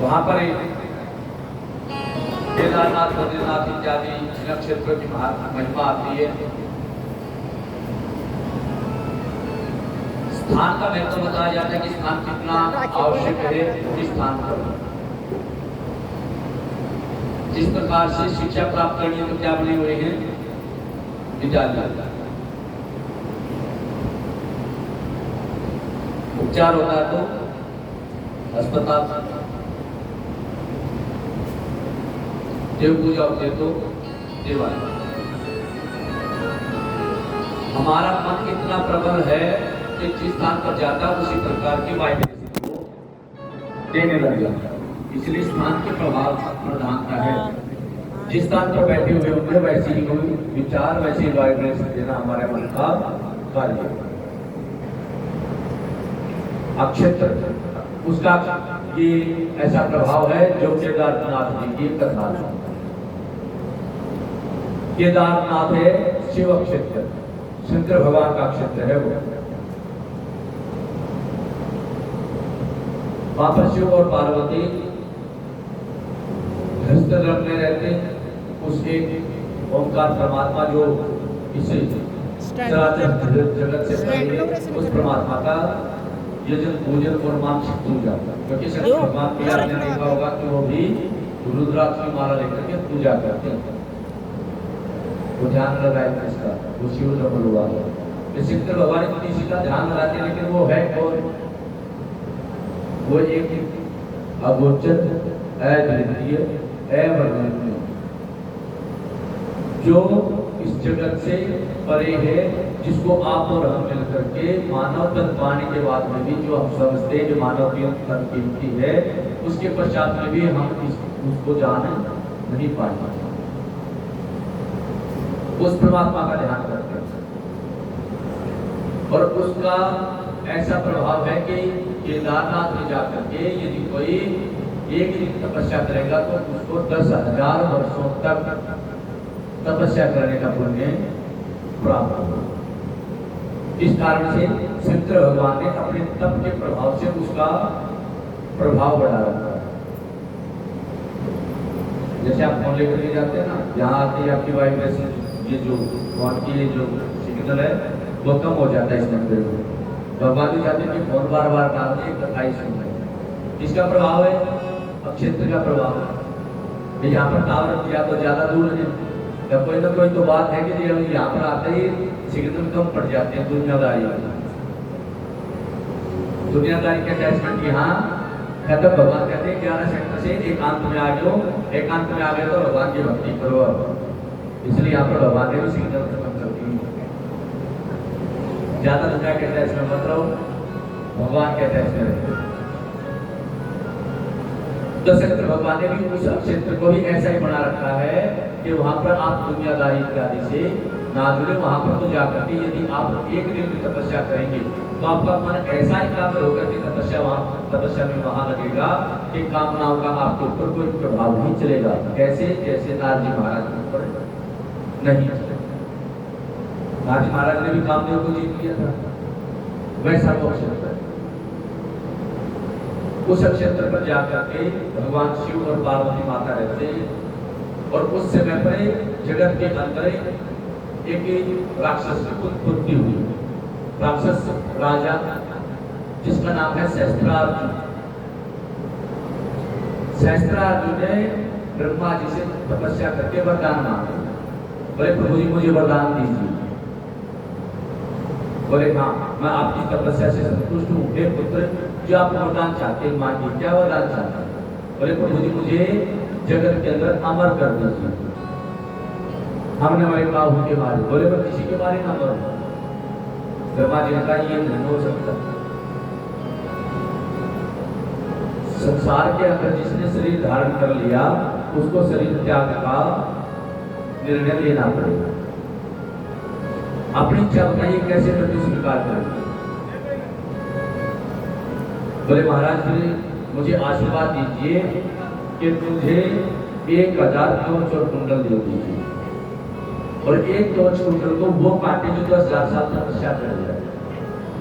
वहां पर केदारनाथ बद्रीनाथ इत्यादि क्षेत्रों की महिमा आती है। स्थान का महत्व बताया जाता है कि स्थान कितना आवश्यक है इस स्थान पर। जिस प्रकार से शिक्षा प्राप्त करनी है तो क्या बने हुए हैं विद्यालय, उपचार होता है तो अस्पताल, देव पूजा होती है तो देवालय। हमारा मन इतना प्रबल है कि जिस स्थान पर जाता है उसी प्रकार की वाइब्रेशन को देने लग जाता है। इसलिए स्थान के प्रभाव प्रधानता है। जिस स्थान पर बैठे हुए होंगे वैसे ही कोई विचार, वैसे ही वाइब्रेशन देना हमारे मन का कार्य। अक्षेत्र उसका ये ऐसा प्रभाव है जो केदारनाथ जी की कथा। केदारनाथ है शिव क्षेत्र, शंकर भगवान का क्षेत्र है वो। वहां पर शिव और पार्वती हृदय में रहते। उस एक ओंकार परमात्मा जो इसे चराचर जगत से परे उस परमात्मा का यजन पूजन और मानसिक पूजा, क्योंकि शंकर भगवान की आपने देखा होगा कि वो भी रुद्राक्ष की माला लेकर के पूजा करते हैं। वो ध्यान लगाए इसका, वो शिव जो हुआ है। शंकर भगवान इसी का ध्यान लगाते हैं, लेकिन वो है कौन? वो एक अगोचर, अद्वितीय, अवर्णनीय, जो इस जगत से परे है, जिसको आप और हम मिलकर के मानव तन पाने के बाद में भी जो हम समझते हैं कि मानव की तन कीमती है, उसके पश्चात में भी हम उसको जान नहीं पाएंगे। उस परमात्मा का ध्यान करते हैं और उसका ऐसा प्रभाव है कि केदारनाथ में जाकर के यदि कोई एक दिन तपस्या करेगा तो उसको 10,000 वर्षों तक तपस्या करने का पुण्य प्राप्त होगा। इस कारण से शंकर भगवान ने अपने तप के प्रभाव से उसका प्रभाव बढ़ा रखा है। जैसे आप फोन लेकर के जाते हैं ना, यहाँ आते ही आपकी वाइब्रेशन, ये जो फोन की ये जो सिग्नल है वो कम हो जाता है इस मंदिर में। भगवान भी चाहते हैं कि फोन बार बार डालते हैं, कथा ही सुन रहे हैं। इसका प्रभाव है, अक्षेत्र का प्रभाव है। यहाँ पर टावर किया तो ज्यादा दूर है, या कोई ना कोई तो बात है कि यहाँ पर आते ही सिग्नल कम पड़ जाते हैं। दुनियादारी के अटैचमेंट यहाँ खत्म। भगवान कहते हैं 11 सेक्टर से एकांत में आ जाओ, एकांत में आ गए तो भगवान की भक्ति करो। इसलिए यहाँ पर भगवान ने भी सिग्नल खत्म कर दी। ज्यादा दुनिया के अटैचमेंट मत रहो, भगवान के अटैचमेंट रहो। तो शंकर भगवान ने भी उस क्षेत्र को भी ऐसा ही बना रखा है कि वहां पर आप दुनियादारी इत्यादि से ना जुड़े। वहां पर तो जाकर के यदि आप एक दिन की तपस्या करेंगे तो आपका मन ऐसा एकाग्र होकर के तपस्या में वहां लगेगा कि कामनाओं का आपके ऊपर कोई प्रभाव नहीं चलेगा। कैसे? जैसे नारद जी महाराज के ऊपर नहीं चले। नारद जी महाराज ने भी कामदेव को जीत लिया था, वैसा वो क्षेत्र है। उस क्षेत्र पर जाकर के भगवान शिव और पार्वती माता रहते हैं। और उस समय पर जगत के अंदर एक राक्षस की उत्पत्ति हुई। राक्षस राजा जिसका नाम है सहस्त्रार्जुन। सहस्त्रार्जुन ने ब्रह्मा जी से तपस्या करके वरदान मांगा। बोले प्रभु जी मुझे वरदान दीजिए। बोले हाँ मैं आपकी तपस्या से संतुष्ट हूँ। हे पुत्र जो आप वरदान चाहते हैं मांगिए। क्या वरदान चाहते हैं? बोले प्रभु जी मुझे जगत के अंदर अमर कर दीजिए। हमने हमारे बाबू के मारे। बोले मैं किसी के मारे ना मरूं। ब्रह्मा जी ने कहा ये नहीं हो सकता। संसार के अंदर जिसने शरीर धारण कर लिया उसको शरीर त्याग का निर्णय लेना पड़ेगा। अपनी इच्छा बताइए कैसे मृत्यु स्वीकार करेंगे? बोले महाराज जी मुझे आशीर्वाद दीजिए कि मुझे 1000 कवच और कुंडल दे दीजिए और एक कवच कुंडल को वो काटे जो 10,000 साल तपस्या कर जाए।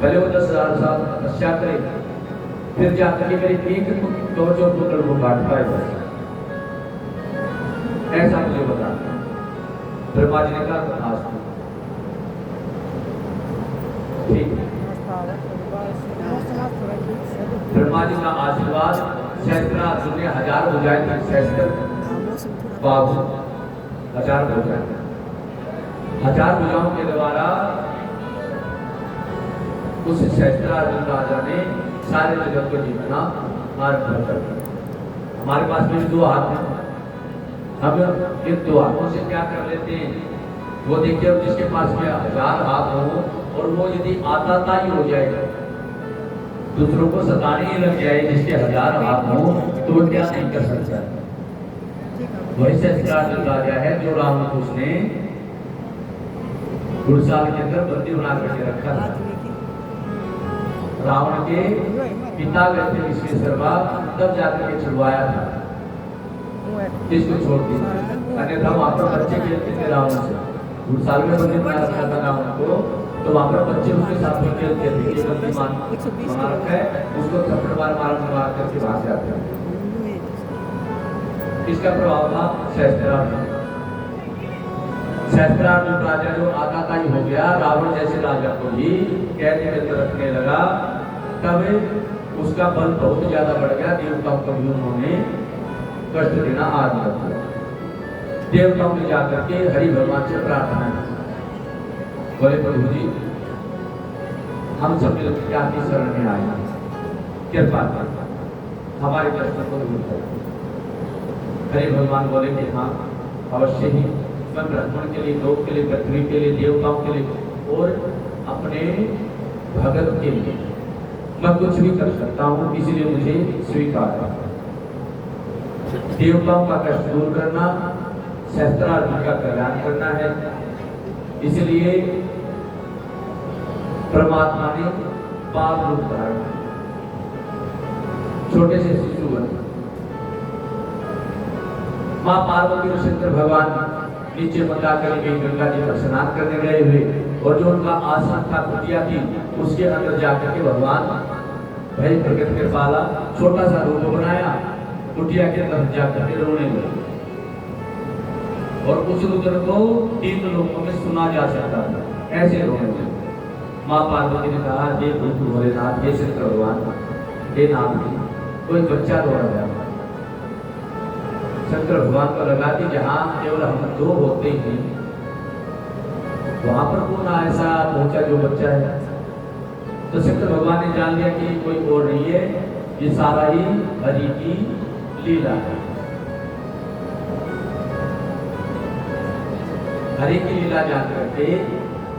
पहले वो 10,000 साल तपस्या करे फिर जाकर के मेरे एक कवच और पुत्र को काट पाएगा, ऐसा मुझे बता। ब्रह्मा जी ने कहा आज ठीक। ब्रह्मा जी का आशीर्वाद सहस्त्रार्जुन ने 1000 भुजाएं थी, सहस्त्र बाहु 1000 भुजाएं, 1000 भुजाओं के द्वारा उस सहस्त्रार्जुन राजा ने सारे जगत को जीतना आरंभ कर दिया। हमारे पास में 2 हाथ हैं, हम इन 2 हाथों से क्या कर लेते हैं? वो देखिए, जिसके पास में 1000 हाथ हो और वो यदि आताताई हो जाए, दूसरों को सताने ही लग जाए, जिसके 1000 हाथ हो, तो वो क्या नहीं कर सकता। वही सहस्त्रार्जुन राजा है जो रावण को उसने गुरसाल के अंदर बंदी बना करके रखा था। रावण के पिता गए थे विश्वेश्वरवा, तब जाकर के छुड़वाया था, इसको छोड़ दिया। अन्यथा वहां पर बच्चे खेलते थे रावण से, गुरसाल में बंदी बना रखा था रावण को, तो वहां पर बच्चे उसके साथ में खेलते थे। ये बंदी बना रखा है, उसको थप्पड़ मार करके भाग जाते हैं। इसका प्रभाव था सहस्त्रार्जुन। सहस्त्रार्जुन राजा जो आताताई हो गया, रावण जैसे राजा को भी कैद में रखने लगा, तब उसका बल बहुत ज्यादा बढ़ गया। देवताओं को भी उन्होंने कष्ट देना आरंभ कर दिया। देवताओं ने जाकर के हरि भगवान से प्रार्थना की, बोले प्रभु जी, हम सब मिलकर आपकी शरण में आए, कृपा कर हमारे कष्ट को दूर करो। हरि भगवान बोले कि हाँ अवश्य ही, मैं ब्राह्मण के लिए, लोक के लिए, पृथ्वी के लिए, देवताओं के लिए और अपने भगत के लिए मैं कुछ भी कर सकता हूँ, इसलिए मुझे स्वीकार है। देवताओं का कष्ट दूर करना, सहस्त्रार्जुन का कल्याण करना है, इसलिए परमात्मा ने पाप रूप धारण, छोटे से शिशु बने। मां पार्वती और शंकर भगवान नीचे मंगा करके गंगा जी पर स्नान करने गए हुए, और जो उनका आसन था, कुटिया थी, उसके अंदर जाकर के भगवान भय प्रकट कर पाला, छोटा सा रूप बनाया, कुटिया के अंदर जाकर के रोने लगे। और उस रुद्र को 3 लोगों में सुना जा सकता था, ऐसे रोने लगे। मां पार्वती ने कहा, हे भूत भोलेनाथ, हे शंकर भगवान, हे नाथ जी, कोई बच्चा रो रहा है। शंकर भगवान को लगा कि जहाँ केवल हम 2 होते हैं, वहां पर कौन ऐसा पहुंचा जो बच्चा है। तो शंकर भगवान ने जान लिया कि कोई और नहीं है, ये सारा ही हरि की लीला है। हरि की लीला जान करके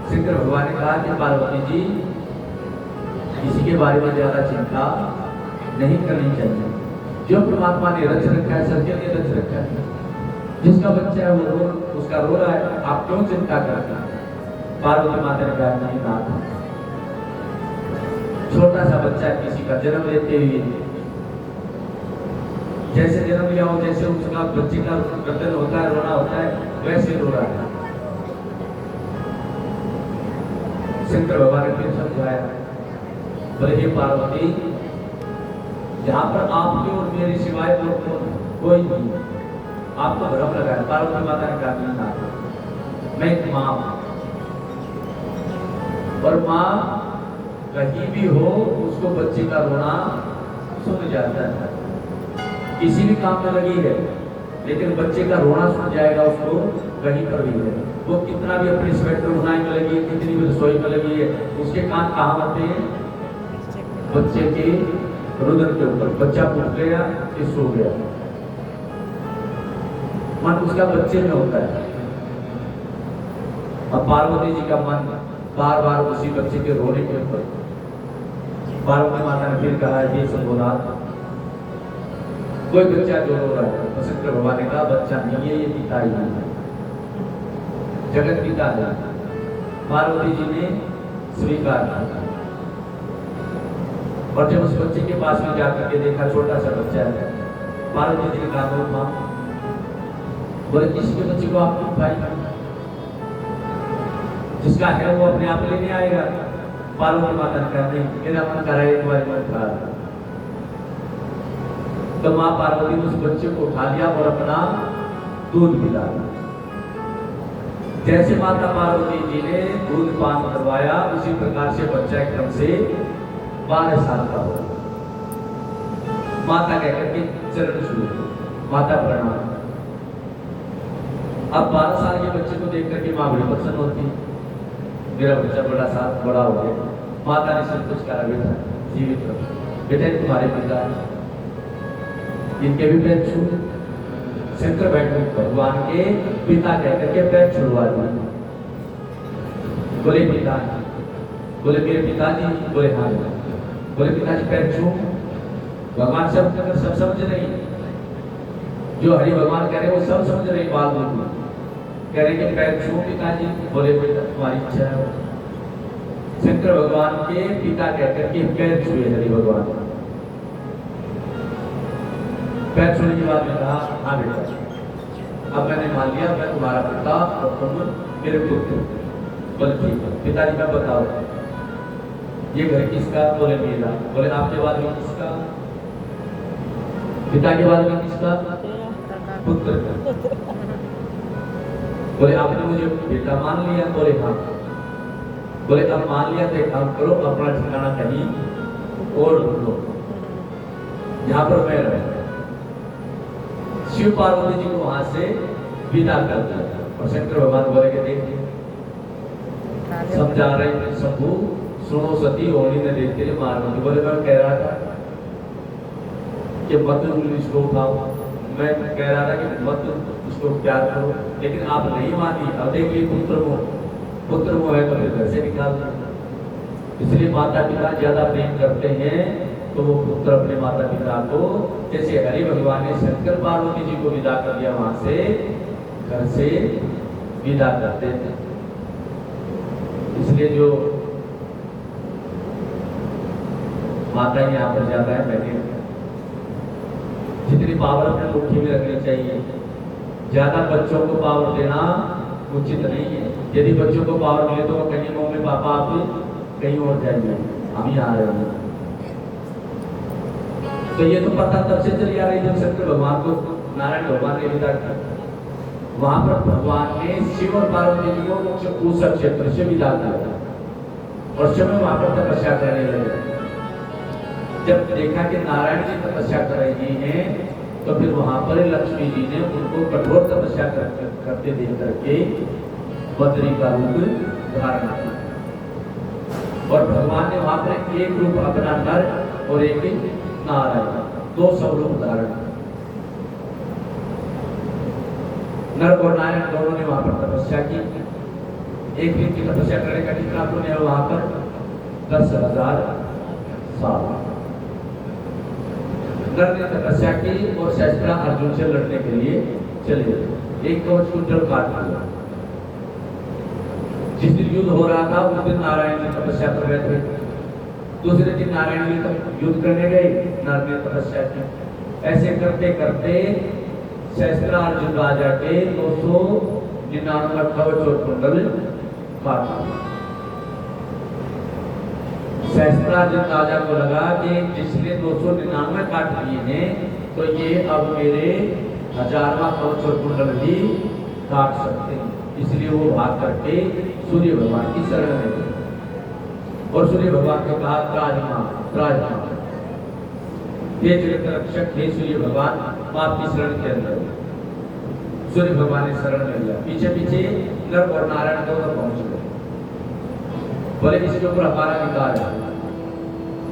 शंकर भगवान ने कहा कि पार्वती जी, किसी के बारे में ज्यादा चिंता नहीं करनी चाहिए। जो परमात्मा ने रच रखा है, सबके लिए रच रखा है। जिसका बच्चा है वो उसका रो रहा है, आप क्यों चिंता करते हैं? पार्वती माता ने कहा, नहीं नाथ, छोटा सा बच्चा किसी का जन्म लेते हुए जैसे जन्म लिया हो, जैसे उसका बच्चे का गर्दन होता है, रोना होता है, वैसे रो रहा है। शंकर भगवान ने फिर समझाया, बोले हे पार्वती, जहाँ पर आपके और मेरे सिवाय कोई नहीं, आपको भ्रम लगा है। पार्वती माता ने कहा, नहीं नाथ, मैं एक माँ हूं, और माँ कहीं भी हो उसको बच्चे का रोना सुन जाता है। किसी भी काम में लगी है, लेकिन बच्चे का रोना सुन जाएगा उसको कहीं पर भी है। वो कितना भी अपने स्वेटर बुनाई में लगी है, कितनी भी रसोई में लगी है, उसके कान कहाँ होते हैं? बच्चे के रुदन के ऊपर। बच्चा उठ गया कि सो गया, मन उसका बच्चे में होता है। अब पार्वती जी का मन बार बार उसी बच्चे के रोने के ऊपर। पार्वती माता ने फिर कहा, ये सब बोला, कोई बच्चा जो रो रहा है। तो शंकर भगवान ने कहा, बच्चा नहीं है, ये पिता ही है, जगत पिता है। पार्वती जी ने स्वीकार किया, और जब उस बच्चे के पास में जाकर के देखा, छोटा सा बच्चा है, पार्वती जी ने कहा, मां, बोले किसी के बच्चे को आप उठाइए, जिसका है वो अपने आप लेने आएगा। पार्वती माता ने कहा, नहीं, मेरा मन कर रहा है एक बार मैं उठा। तो माँ पार्वती ने उस बच्चे को उठा लिया और अपना दूध पिला दिया। जैसे माता पार्वती जी ने दूध पान करवाया, उसी प्रकार से बच्चा एकदम से 12 साल का हो। माता कहकर के चरण शुरू, माता प्रणाम। अब 12 साल के बच्चे को देख करके माँ बड़ी प्रसन्न होती, मेरा बच्चा बड़ा हो गया। माता ने संतोष करा, बेटा जीवित रहो, बेटा तुम्हारे पिता है, इनके भी पैर छू। शंकर बैठे भगवान के पिता कहकर के पैर छुड़वा दिए। बोले पिता, बोले मेरे पिताजी, बोले हाँ, बोले पिताजी पैर छू। भगवान सब समझ रही, जो हरि भगवान कह रहे वो सब समझ रही बात बोल कह रहे कि पैर छू पिताजी। बोले बेटा तुम्हारी इच्छा है। शंकर भगवान के पिता कहकर के पैर छुए हरि भगवान। पैर छूने के बाद में कहा हाँ बेटा, अब मैंने मान लिया मैं तुम्हारा पिता और तुम मेरे पुत्र। बोले ठीक है पिताजी का बताओ ये घर किसका? बोले मेरा। बोले आपके बाद में किसका? पिता के बाद में किसका? पुत्र का। बोले आपने मुझे बेटा मान लिया? बोले हाँ। बोले अब मान लिया तो एक काम करो, अपना ठिकाना कहीं और ढूंढो जहां पर मैं रहूं। शिव पार्वती जी को वहां से विदा कर दिया और शंकर भगवान बोले के देखिए समझा रहे शंभु सुनो सती होली ने देखते लिए मार। बोले मैं कह रहा था कि मत इसको उठाओ, मैं कह रहा था कि मत इसको प्यार करो, लेकिन आप नहीं मानी। अब देखिए पुत्र मोह है तो फिर घर से निकाल दो। इसलिए माता पिता ज्यादा प्रेम करते हैं तो वो पुत्र अपने माता पिता को, जैसे हरि भगवान ने शंकर पार्वती जी को विदा कर दिया, वहां से घर से विदा करते थे। इसलिए जो माता यहाँ पर ज्यादा है बैठे, जितनी पावर अपने मुट्ठी में रखनी चाहिए। ज्यादा बच्चों को पावर देना उचित नहीं है। यदि बच्चों को पावर मिले तो कहीं मम्मी पापा आप कहीं और जाइए, हम यहाँ रहे हैं। तो ये तो पता तब से चली आ रही जब शंकर भगवान को नारायण भगवान ने विदा किया। वहां पर भगवान ने शिव और पार्वती जी को उस क्षेत्र से विदा किया और शिव वहां पर तपस्या करने लगे। जब देखा कि नारायण जी तपस्या कर रही हैं तो फिर वहां पर लक्ष्मी जी ने उनको कठोर तपस्या करते देख करके बद्री का रूप धारण किया और भगवान ने वहां पर एक रूप अपना नर और एक नारायण, दो स्वरूप धारण किया। नर और नारायण दोनों ने वहां पर तपस्या की। एक दिन की तपस्या करने का कितना पुण्य है वहां पर? 10,000 साल। नर ने तपस्या की और शस्त्र अर्जुन से लड़ने के लिए चले गए। एक कवच कुंडल काट लिया। जिस दिन युद्ध हो रहा था उस दिन नारायण ने तपस्या कर रहे थे। दूसरे दिन नारायण जी युद्ध करने गए, नर ने तपस्या की। ऐसे करते करते सहस्त्रार्जुन राजा के 299 कवच और कुंडल काट दिए। सहस्त्रार्जुन राजा को लगा कि जिसने 299 काट दिए हैं तो ये अब मेरे 1000वां कवच और कुंडल भी काट सकते हैं। इसलिए वो भाग करके सूर्य भगवान की शरण में गए और सूर्य भगवान को कहा त्राजमान हे जगत रक्षक, हे सूर्य भगवान आपकी शरण के अंदर। सूर्य भगवान ने शरण में लिया। पीछे पीछे नर और नारायण दोनों पहुंच गए। बोले इसके ऊपर हमारा अधिकार है,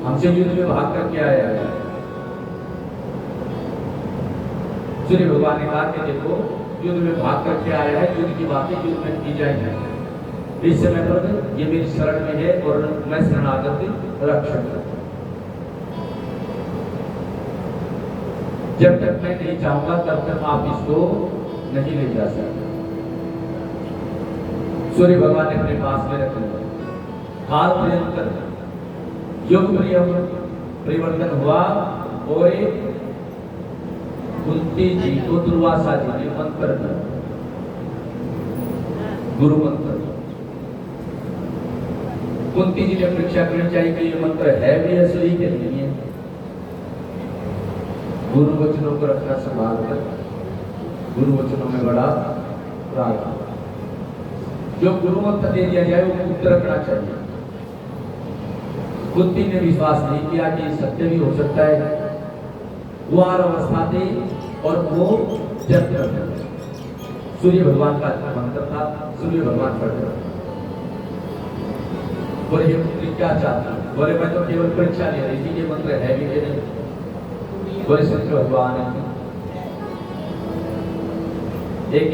हमसे युद्ध में भाग करके आया है। सूर्य भगवान ने कहा कि देखो युद्ध में भाग करके आया है, युद्ध की बातें युद्ध में की जाएंगी। इस समय पर ये मेरी शरण में है और मैं शरणागत रक्षक हूं। जब तक मैं नहीं चाहूंगा तब तक आप इसको नहीं ले जा सकते। सूर्य भगवान ने अपने पास में रख लिया। काल पर्यंत युग परिवर्तन हुआ और कुंती जी को दुर्वासा जी ने मंत्र दिया, गुरु मंत्र। कुंती जी ने परीक्षा करनी चाहिए कि ये मंत्र है भी असली के नहीं है। गुरु वचनों को रखना संभाल कर, गुरु वचनों में बड़ा प्राण। जो गुरु मंत्र दे दिया जाए वो गुप्त रखना चाहिए। कुंती ने विश्वास नहीं किया कि सत्य भी हो सकता है। वो आर अवस्था थी और वो जब सूर्य भगवान का मंत्र था, सूर्य भगवान पढ़ रहे। बोले ये पुत्री क्या चाहती? बोले मैं तो केवल परीक्षा ले रही थी कि मंत्र है भी कि नहीं। बोले शंकर भगवान एक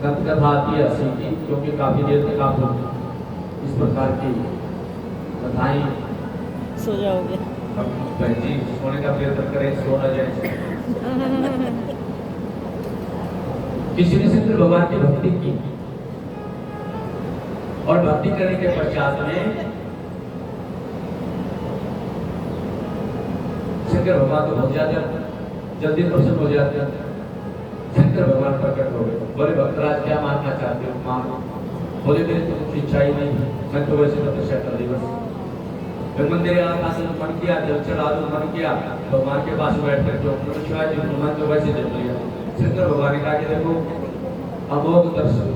ग्रंथ कथा आती है हंसी की, क्योंकि काफी देर तक आप लोग इस प्रकार की कथाएं सो जाओगे। जी सोने का प्रयत्न करें, सो न जाए। किसी ने शंकर भगवान की भक्ति की और भक्ति करने के पश्चात में शंकर भगवान को बहुत ज्यादा जल्दी प्रसन्न हो जाते हैं। शंकर भगवान प्रकट हो गए। बोले भक्तराज क्या मानना चाहते हो? मांगो। बोले मेरी तो कुछ इच्छा ही नहीं, मैं तो वैसे तपस्या कर ली बस। मंदिर मन किया, जल चढ़ा दो मन किया, भगवान के पास बैठ कर जो मन तो वैसे जल लिया। शंकर भगवान ने कहा कि देखो अमोघ दर्शन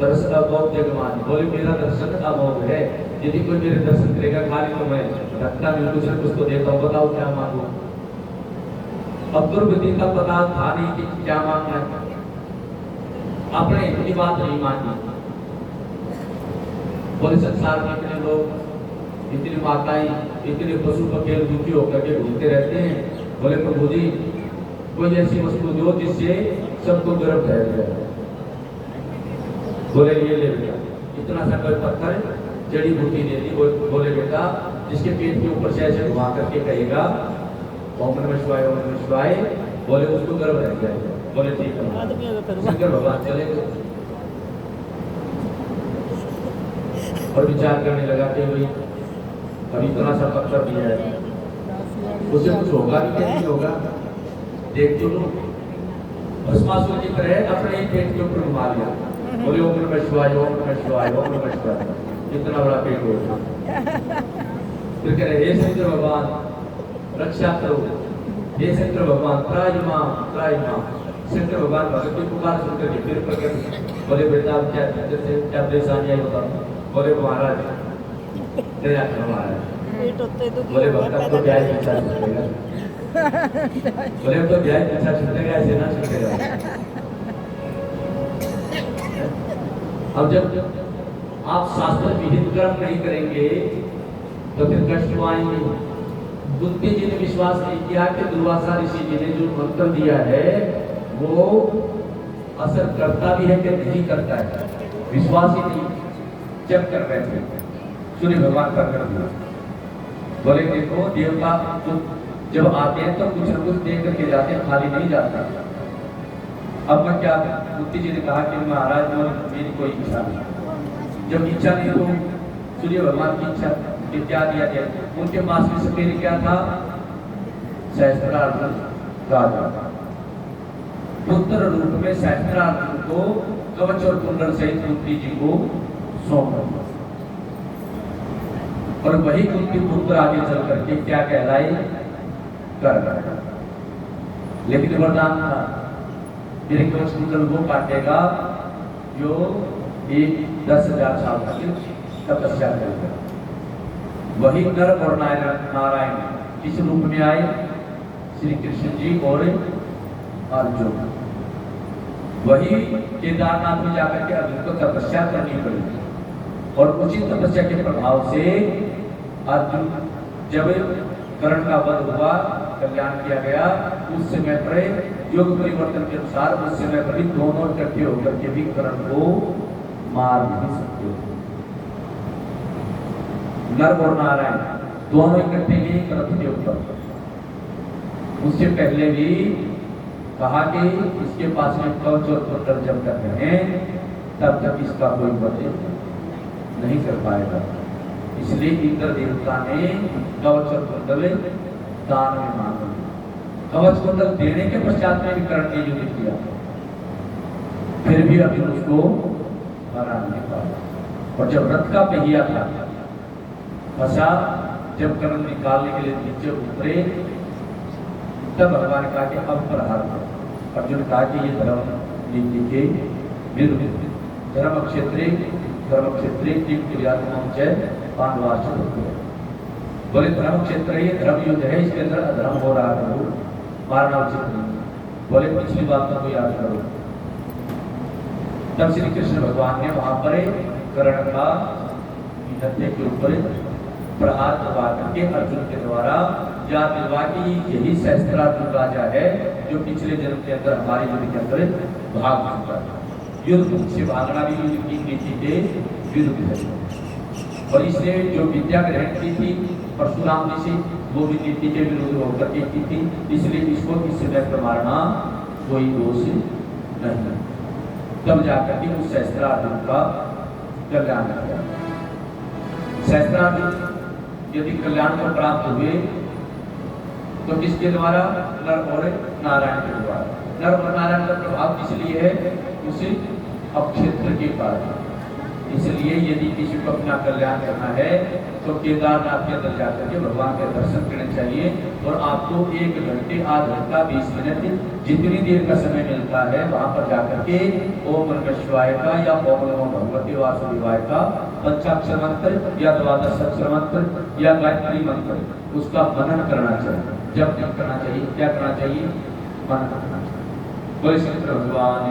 दर्शन अमोघ जगमान। बोले मेरा दर्शन अमोघ है, यदि कोई मेरे दर्शन करेगा खाली तो मैं रखता नहीं, कुछ न कुछ तो देता हूँ, बताओ क्या मांगू। अब दुर्गति का पता था नहीं कि क्या मांगना है, अपने इतनी बात नहीं मांगी। बोले संसार में इतने लोग, इतनी माताएं, इतने पशु पक्षी दुखी होकर के घूमते रहते हैं। बोले प्रभु जी कोई ऐसी वस्तु दो जिससे सबको गर्व ठहर जाए। बोले ये ले बेटा, इतना सा कोई पत्थर जड़ी बूटी दे दी। बोले बेटा जिसके पेट के ऊपर से ऐसे घुमा करके कहेगा ओम नमः शिवाय ओम नमः शिवाय, बोले उसको गर्व रह जाएगा। बोले ठीक है। शंकर भगवान चले गए और विचार करने लगा कि भाई अभी इतना सा पत्थर दिया है, उससे कुछ होगा कि नहीं होगा। देख तो लो, भस्मासुर की तरह अपने ही पेट के ऊपर घुमा लिया। बोले ओम नमः शिवाय ओम नमः शिवाय ओम नमः शिवाय, इतना बड़ा पेट हो गया। फिर कह रहे हे शंकर भगवान रक्षा करो, हे शंकर भगवान त्राहिमाम। शंकर भगवान भगत की पुकार सुनकर के फिर प्रकट। बोले बेटा अब क्या परेशानी आई बताओ। बोले महाराज दया करो महाराज। बोले भक्त तो क्या इच्छा छूटेगा, बोले तो क्या इच्छा छूटेगा, ऐसे ना छूटेगा। अब जब आप शास्त्र विहित कर्म नहीं करेंगे तो फिर कष्ट आएंगे। कुंती जी ने विश्वास नहीं किया कि दुर्वासा ऋषि जी ने जो मंत्र दिया है वो असर करता भी है कि नहीं करता है, विश्वास ही नहीं। जब कर रहे थे सूर्य भगवान प्रकट हुआ। बोले देखो देवता जब आते हैं तो कुछ न कुछ देख करके जाते हैं, खाली नहीं जाता। अब मैं क्या, कुंती जी ने कहा कि महाराज मेरी कोई इच्छा नहीं। जब इच्छा नहीं तो सूर्य भगवान की इच्छा क्या दिया गया? उनके पास में सपेरे क्या था? सहस्त्रार्जुन राजा पुत्र रूप में सहस्त्रार्जुन को कवच और कुंडल सहित कुंती जी को सौंप दिया। और वही कुंती पुत्र आगे चल करके क्या कहलाए? कर। लेकिन वरदान था मेरे कवच कुंडल वो काटेगा जो एक 10,000 साल तक तपस्या करेगा। वही नर और नारायण किस रूप में आए? श्री कृष्ण जी और अर्जुन। वही केदारनाथ में जाकर के अर्जुन को तपस्या करनी पड़ी और उसी तपस्या के प्रभाव से अर्जुन जब कर्ण का वध हुआ, कल्याण किया गया, उस समय पर योग परिवर्तन के अनुसार उस समय पर भी दोनों इकट्ठे होकर के भी कर्ण को मार नहीं सकते। नर और नारायण दोनों इकट्ठे नहीं रथ के ऊपर। उससे पहले भी कहा कि इसके पास में कवच और कुंडल जब तक हैं तब तक इसका कोई वध नहीं कर पाएगा। इसलिए इंद्र देवता ने कवच और कुंडल दान में मांगा। कवच कुंडल देने के पश्चात में भी कर्ण ने युद्ध किया, फिर भी अभी उसको हरा नहीं पाया। और जब रथ का पहिया था फंसा, जब कर्ण निकालने के लिए नीचे उतरे तब भगवान कहा कि अब प्रहार करो। अर्जुन कहा कि ये धर्म नीति के विरुद्ध धर्म क्षेत्रे टीम क्रियात्मक जय पांडवार्च। बोले धर्म क्षेत्र ये धर्म युद्ध है, इसके अंदर अधर्म हो रहा है, मारना उचित नहीं। बोले पिछली बातों को याद करो। तब श्री कृष्ण भगवान ने वहां पर कर्ण का हत्या के ऊपर प्रहार करवा करके अर्जुन के द्वारा याद दिलवा कि यही सहस्त्रार्जुन राजा है जो पिछले जन्म के अंदर हमारे युद्ध के अंदर भाग चुका है। युद्ध से भागना भी युद्ध की नीति के विरुद्ध है, और इसने जो विद्या ग्रहण की थी परशुराम जी से वो भी नीति के विरुद्ध होकर के की थी, इसलिए इसको इस समय पर मारना कोई दोष नहीं। तब जाकर के उस सहस्त्रार्जुन का कल्याण किया। सहस्त्रार्जुन यदि कल्याण को प्राप्त हुए तो किसके द्वारा? नर और नारायण के द्वारा। नर और नारायण का प्रभाव इसलिए है उसी अक्षेत्र के कारण। इसलिए यदि किसी को अपना कल्याण करना है तो केदारनाथ के अंदर जाकर के भगवान के दर्शन करने चाहिए, और आपको 1 घंटे, आधा घंटा, 20 मिनट जितनी देर का समय मिलता है वहां पर जाकर के ओम नमः शिवाय का या ओम नमो भगवते वासुदेवाय का पंचाक्षर मंत्र या 12 अक्षर मंत्र या गायत्री मंत्र उसका मनन करना चाहिए। जब करना चाहिए, क्या करना चाहिए? मनन करना चाहिए। बोले शंकर भगवान